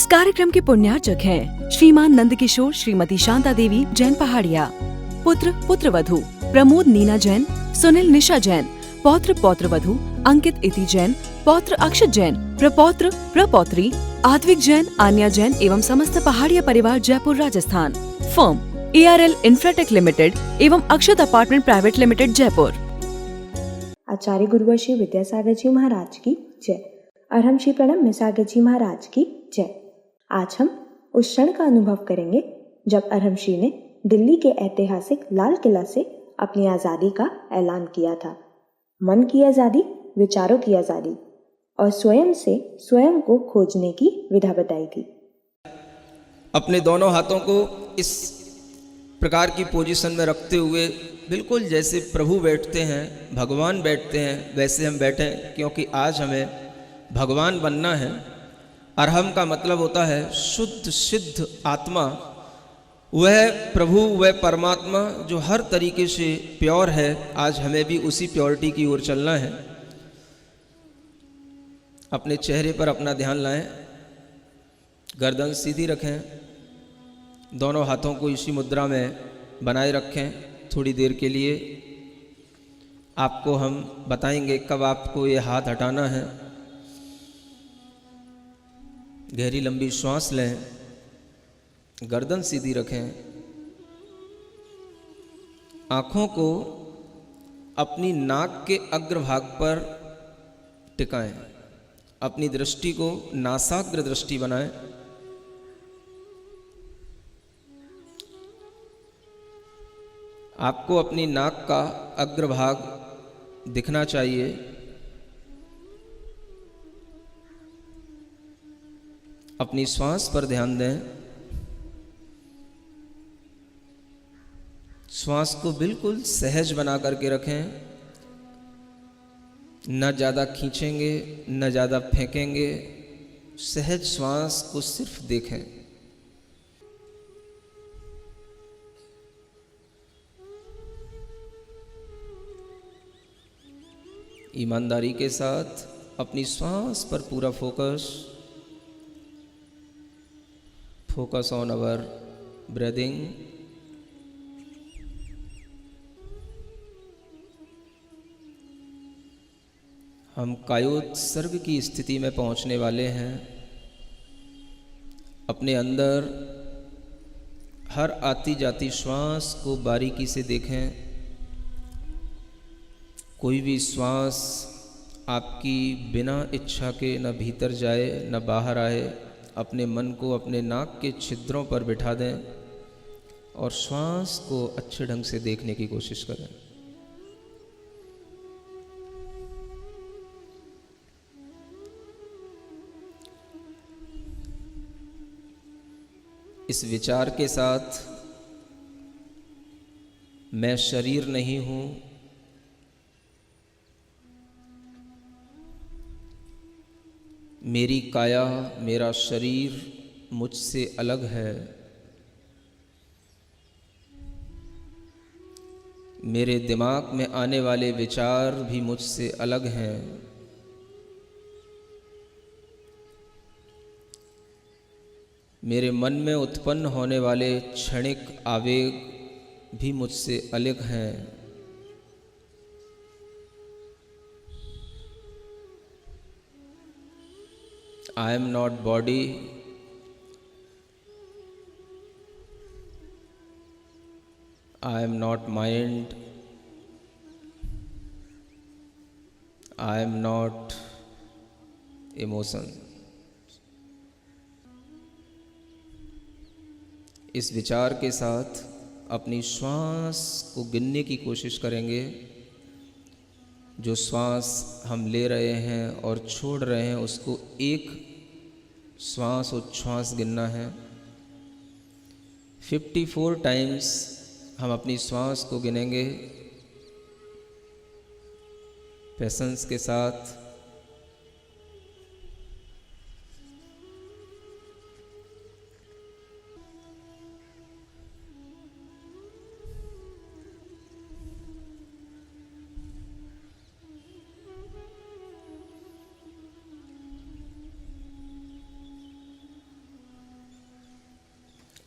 इस कार्यक्रम के पुण्यार्चक हैं श्रीमान नंद किशोर, श्रीमती शांता देवी जैन पहाड़िया, पुत्र पुत्रवधू प्रमोद नीना जैन, सुनील निशा जैन, पौत्र पौत्रवधू अंकित इति जैन, पौत्र अक्षत जैन, प्रपौत्र प्रपौत्री आद्विक जैन, आन्या जैन एवं समस्त पहाड़िया परिवार Jaipur Rajasthan. Firm ARL Infratech limited एवं अक्षत अपार्टमेंट प्राइवेट लिमिटेड जयपुर। आचार्य गुरुवर श्री विद्यासागर जी महाराज की जय। अरहम श्री प्रणब मिसागर जी महाराज की जय। आज हम उस क्षण का अनुभव करेंगे जब अरहम श्री ने दिल्ली के ऐतिहासिक लाल किला से अपनी आज़ादी का ऐलान किया था। मन की आज़ादी, विचारों की आज़ादी और स्वयं से स्वयं को खोजने की विधा बताई थी। अपने दोनों हाथों को इस प्रकार की पोजीशन में रखते हुए बिल्कुल जैसे प्रभु बैठते हैं, भगवान बैठते हैं, वैसे हम बैठें, क्योंकि आज हमें भगवान बनना है। अरहम का मतलब होता है शुद्ध सिद्ध आत्मा, वह प्रभु, वह परमात्मा जो हर तरीके से प्योर है। आज हमें भी उसी प्योरिटी की ओर चलना है। अपने चेहरे पर अपना ध्यान लाएं, गर्दन सीधी रखें, दोनों हाथों को इसी मुद्रा में बनाए रखें। थोड़ी देर के लिए आपको हम बताएंगे कब आपको ये हाथ हटाना है। गहरी लंबी श्वास लें, गर्दन सीधी रखें, आँखों को अपनी नाक के अग्रभाग पर टिकाएं, अपनी दृष्टि को नासाग्र दृष्टि बनाएं। आपको अपनी नाक का अग्रभाग दिखना चाहिए। अपनी श्वास पर ध्यान दें। श्वास को बिल्कुल सहज बना करके रखें, न ज़्यादा खींचेंगे न ज़्यादा फेंकेंगे। सहज श्वास को सिर्फ देखें। ईमानदारी के साथ अपनी श्वास पर पूरा फोकस ऑन आवर ब्रीदिंग। हम कायोत्सर्ग की स्थिति में पहुंचने वाले हैं। अपने अंदर हर आती जाती श्वास को बारीकी से देखें। कोई भी श्वास आपकी बिना इच्छा के न भीतर जाए न बाहर आए। अपने मन को अपने नाक के छिद्रों पर बिठा दें और श्वास को अच्छे ढंग से देखने की कोशिश करें। इस विचार के साथ, मैं शरीर नहीं हूं, मेरी काया, मेरा शरीर मुझसे अलग है, मेरे दिमाग में आने वाले विचार भी मुझसे अलग हैं, मेरे मन में उत्पन्न होने वाले क्षणिक आवेग भी मुझसे अलग हैं। I am not body, I am not mind, I am not emotion। इस विचार के साथ अपनी श्वास को गिनने की कोशिश करेंगे। जो श्वास हम ले रहे हैं और छोड़ रहे हैं, उसको एक श्वास उच्छ्वास गिनना है। 54 टाइम्स हम अपनी श्वास को गिनेंगे पेशेंस के साथ।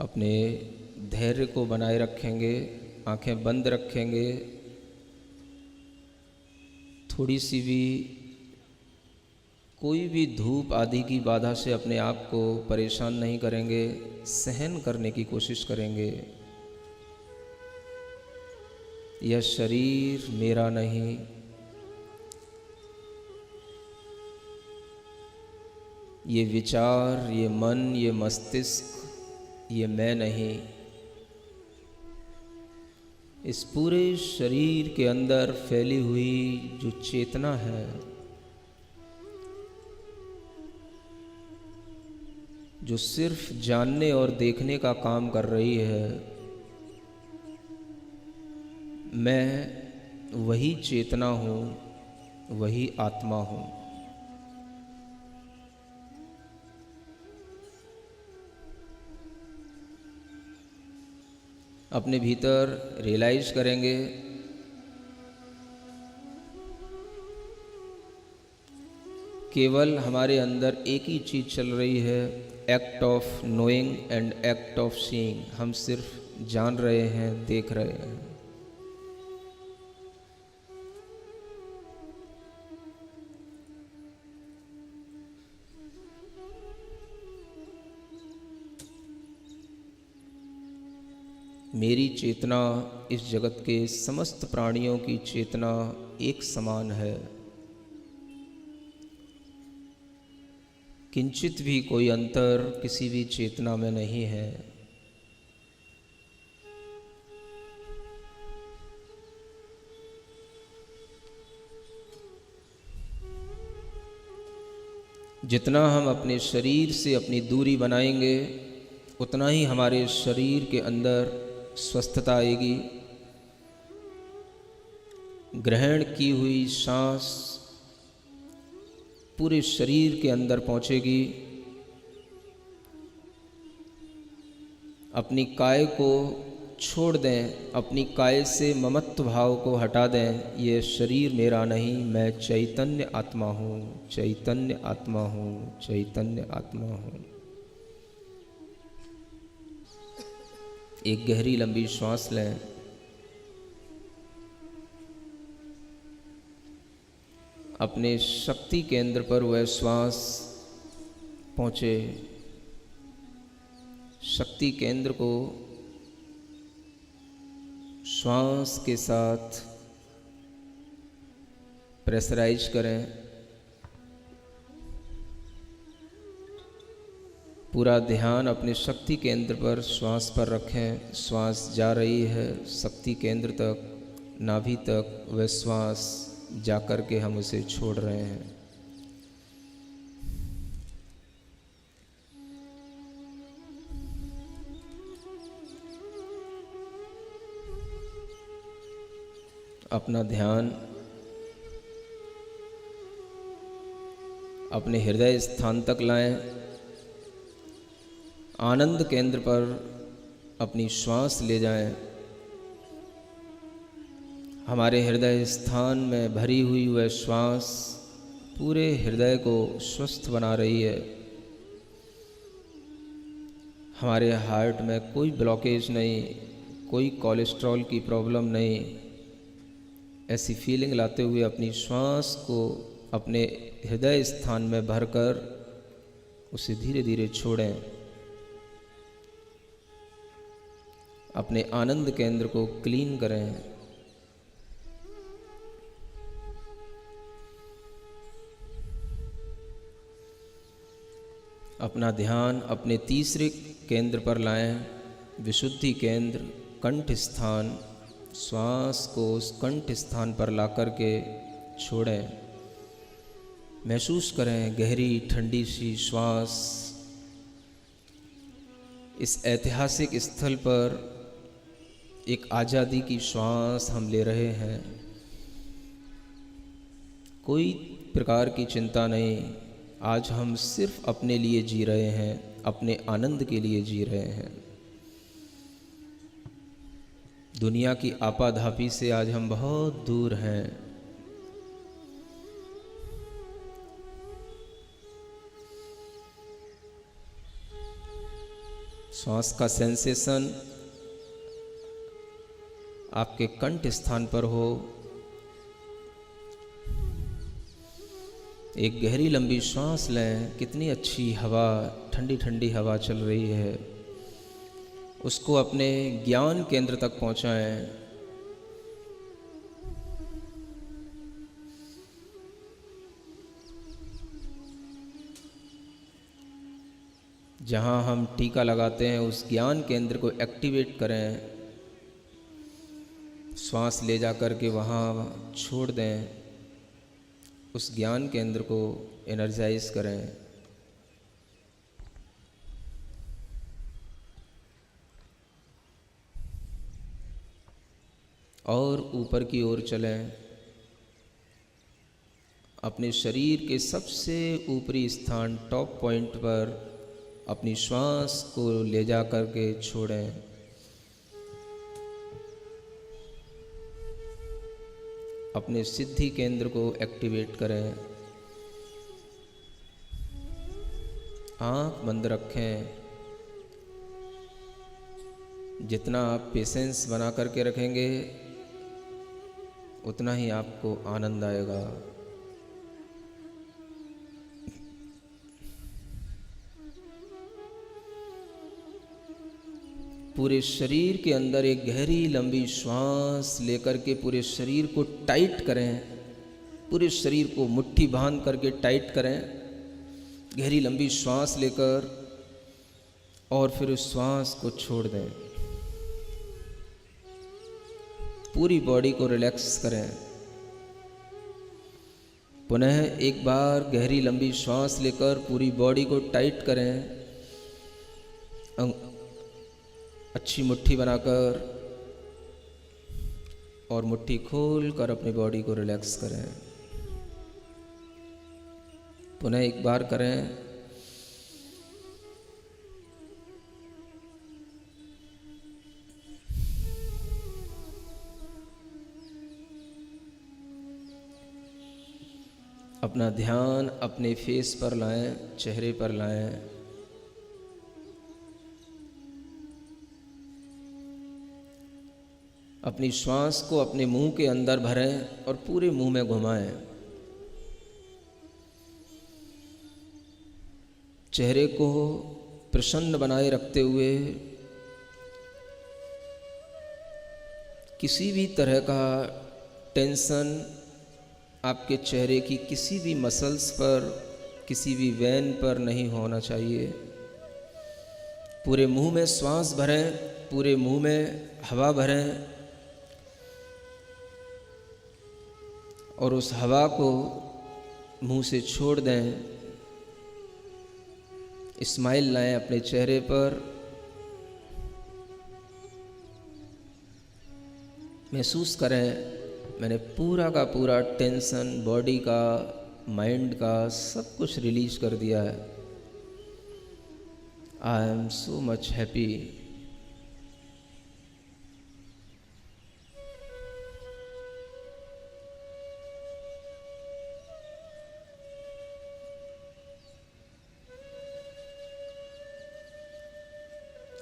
अपने धैर्य को बनाए रखेंगे, आंखें बंद रखेंगे, थोड़ी सी भी कोई भी धूप आदि की बाधा से अपने आप को परेशान नहीं करेंगे, सहन करने की कोशिश करेंगे। यह शरीर मेरा नहीं, ये विचार, ये मन, ये मस्तिष्क, ये मैं नहीं। इस पूरे शरीर के अंदर फैली हुई जो चेतना है, जो सिर्फ जानने और देखने का काम कर रही है, मैं वही चेतना हूँ, वही आत्मा हूँ। अपने भीतर रियलाइज करेंगे केवल हमारे अंदर एक ही चीज़ चल रही है, act of knowing and act of seeing. हम सिर्फ जान रहे हैं, देख रहे हैं। मेरी चेतना इस जगत के समस्त प्राणियों की चेतना एक समान है। किंचित भी कोई अंतर किसी भी चेतना में नहीं है। जितना हम अपने शरीर से अपनी दूरी बनाएंगे, उतना ही हमारे शरीर के अंदर स्वस्थता आएगी। ग्रहण की हुई सांस पूरे शरीर के अंदर पहुंचेगी। अपनी काय को छोड़ दें, अपनी काय से ममत्व भाव को हटा दें। ये शरीर मेरा नहीं, मैं चैतन्य आत्मा हूँ, चैतन्य आत्मा हूँ, चैतन्य आत्मा हूँ। एक गहरी लंबी श्वास लें। अपने शक्ति केंद्र पर वह श्वास पहुँचे। शक्ति केंद्र को श्वास के साथ प्रेशराइज करें। पूरा ध्यान अपने शक्ति केंद्र पर श्वास पर रखें। श्वास जा रही है शक्ति केंद्र तक, नाभि तक। वह श्वास जाकर के हम उसे छोड़ रहे हैं। अपना ध्यान अपने हृदय स्थान तक लाएं। आनंद केंद्र पर अपनी श्वास ले जाएं। हमारे हृदय स्थान में भरी हुई वह श्वास पूरे हृदय को स्वस्थ बना रही है। हमारे हार्ट में कोई ब्लॉकेज नहीं, कोई कोलेस्ट्रॉल की प्रॉब्लम नहीं। ऐसी फीलिंग लाते हुए अपनी श्वास को अपने हृदय स्थान में भरकर उसे धीरे धीरे छोड़ें। अपने आनंद केंद्र को क्लीन करें। अपना ध्यान अपने तीसरे केंद्र पर लाएं, विशुद्धि केंद्र, कंठ स्थान। श्वास को उस कंठ स्थान पर ला कर के छोड़ें। महसूस करें गहरी ठंडी सी श्वास। इस ऐतिहासिक स्थल पर एक आज़ादी की श्वास हम ले रहे हैं। कोई प्रकार की चिंता नहीं। आज हम सिर्फ अपने लिए जी रहे हैं, अपने आनंद के लिए जी रहे हैं। दुनिया की आपाधापी से आज हम बहुत दूर हैं। श्वास का सेंसेशन आपके कंठ स्थान पर हो। एक गहरी लंबी श्वास लें। कितनी अच्छी हवा, ठंडी ठंडी हवा चल रही है, उसको अपने ज्ञान केंद्र तक पहुंचाएं। जहां हम टीका लगाते हैं उस ज्ञान केंद्र को एक्टिवेट करें। श्वास ले जा कर के वहाँ छोड़ दें, उस ज्ञान केंद्र को एनर्जाइज करें। और ऊपर की ओर चलें। अपने शरीर के सबसे ऊपरी स्थान टॉप पॉइंट पर अपनी श्वास को ले जा कर के छोड़ें। अपने सिद्धि केंद्र को एक्टिवेट करें। आंख बंद रखें। जितना आप पेशेंस बना करके रखेंगे उतना ही आपको आनंद आएगा। पूरे शरीर के अंदर एक गहरी लंबी श्वास लेकर के पूरे शरीर को टाइट करें। पूरे शरीर को मुट्ठी बांध करके टाइट करें, गहरी लंबी श्वास लेकर, और फिर उस श्वास को छोड़ दें। पूरी बॉडी को रिलैक्स करें। पुनः एक बार गहरी लंबी श्वास लेकर पूरी बॉडी को टाइट करें। अच्छी मुट्ठी बनाकर और मुट्ठी खोल कर अपनी बॉडी को रिलैक्स करें। पुनः एक बार करें। अपना ध्यान अपने फेस पर लाएं, चेहरे पर लाएं। अपनी श्वास को अपने मुंह के अंदर भरें और पूरे मुंह में घुमाएं। चेहरे को प्रसन्न बनाए रखते हुए किसी भी तरह का टेंशन आपके चेहरे की किसी भी मसल्स पर, किसी भी वेन पर नहीं होना चाहिए। पूरे मुंह में श्वास भरें, पूरे मुंह में हवा भरें और उस हवा को मुंह से छोड़ दें। स्माइल लाएं अपने चेहरे पर। महसूस करें मैंने पूरा का पूरा टेंशन बॉडी का, माइंड का, सब कुछ रिलीज कर दिया है। I am so much happy.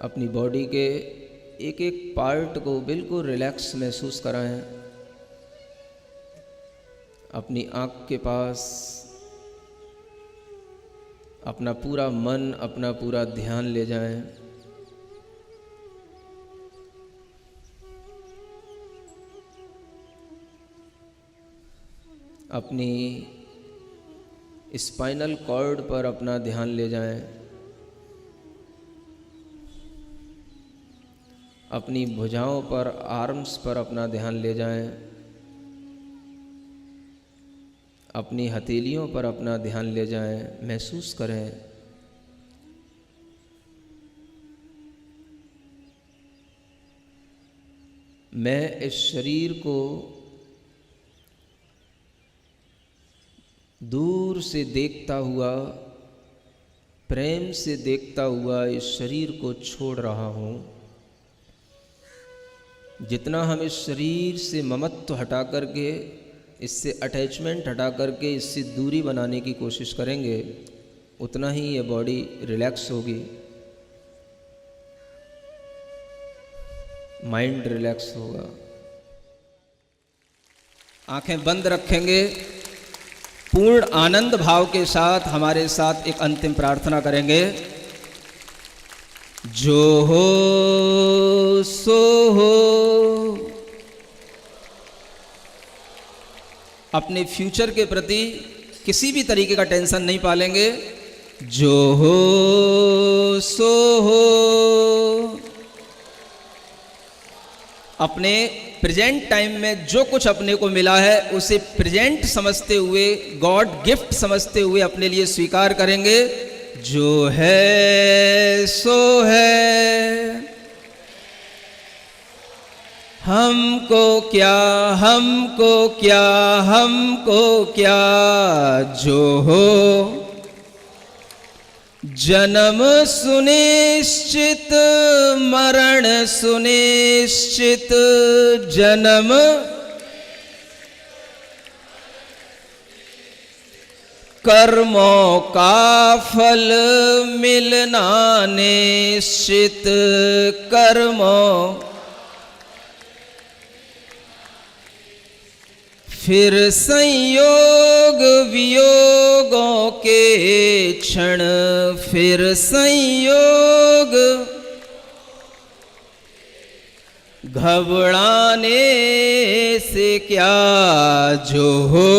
अपनी बॉडी के एक एक पार्ट को बिल्कुल रिलैक्स महसूस कराएं। अपनी आँख के पास अपना पूरा मन, अपना पूरा ध्यान ले जाएं। अपनी स्पाइनल कॉर्ड पर अपना ध्यान ले जाएं। अपनी भुजाओं पर, आर्म्स पर अपना ध्यान ले जाएं। अपनी हथेलियों पर अपना ध्यान ले जाएं। महसूस करें मैं इस शरीर को दूर से देखता हुआ, प्रेम से देखता हुआ इस शरीर को छोड़ रहा हूँ। जितना हम इस शरीर से ममत्व हटा करके, इससे अटैचमेंट हटा करके, इससे दूरी बनाने की कोशिश करेंगे, उतना ही ये बॉडी रिलैक्स होगी। माइंड रिलैक्स होगा। आंखें बंद रखेंगे, पूर्ण आनंद भाव के साथ हमारे साथ एक अंतिम प्रार्थना करेंगे। जो हो सो हो। अपने फ्यूचर के प्रति किसी भी तरीके का टेंशन नहीं पालेंगे। जो हो सो हो। अपने प्रेजेंट टाइम में जो कुछ अपने को मिला है उसे प्रेजेंट समझते हुए, गॉड गिफ्ट समझते हुए अपने लिए स्वीकार करेंगे। जो है सो है, हमको क्या, हमको क्या, हमको क्या। जो हो जन्म सुनिश्चित, मरण सुनिश्चित। जन्म कर्मों का फल मिलना निश्चित। कर्मों फिर संयोग वियोगों के क्षण, फिर संयोग घबराने से क्या। जो हो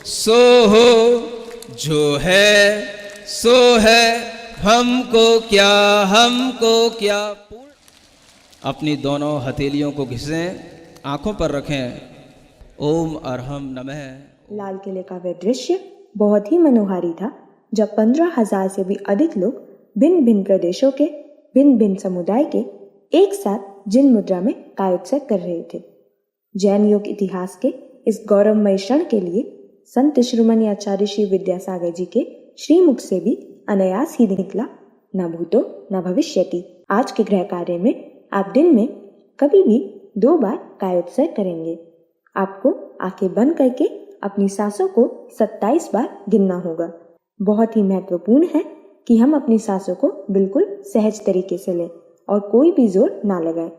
सो हो, जो है सो है, हमको क्या, हमको क्या। अपनी दोनों हथेलियों को घिसें, आंखों पर रखें। ओम अरहम नमः। लाल किले का वह दृश्य बहुत ही मनोहारी था, जब 15,000 से भी अधिक लोग भिन्न भिन्न प्रदेशों के, भिन्न भिन्न समुदाय के एक साथ जिन मुद्रा में कायोत्सव कर रहे थे। जैन योग इतिहास के इस गौरवमय क्षण के लिए संत शिरोमणि आचार्य श्री विद्यासागर जी के श्रीमुख से भी अनायास ही निकला, न भूतो न भविष्यति। आज के गृह कार्य में आप दिन में कभी भी 2 बार कायोत्सव करेंगे। आपको आंखें बंद करके अपनी सांसों को 27 बार गिनना होगा। बहुत ही महत्वपूर्ण है कि हम अपनी सांसों को बिल्कुल सहज तरीके से लें और कोई भी जोर ना लगाएं।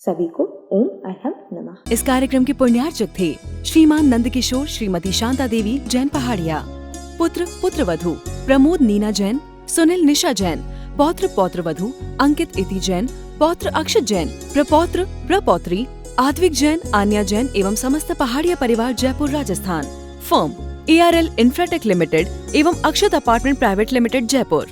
सभी को ओम अरहम नमः। इस कार्यक्रम के पुण्यार्चक थे श्रीमान नंद किशोर, श्रीमती शांता देवी जैन पहाड़िया। पुत्र पुत्रवधू प्रमोद नीना जैन, सुनील निशा जैन। पौत्र पौत्रवधू अंकित इति जैन, पौत्र अक्षत जैन, प्रपौत्र प्रपौत्री आद्विक जैन, आन्या जैन एवं समस्त पहाड़िया परिवार, Jaipur Rajasthan. Firm ARL Infratech limited एवं अक्षत अपार्टमेंट प्राइवेट लिमिटेड, जयपुर।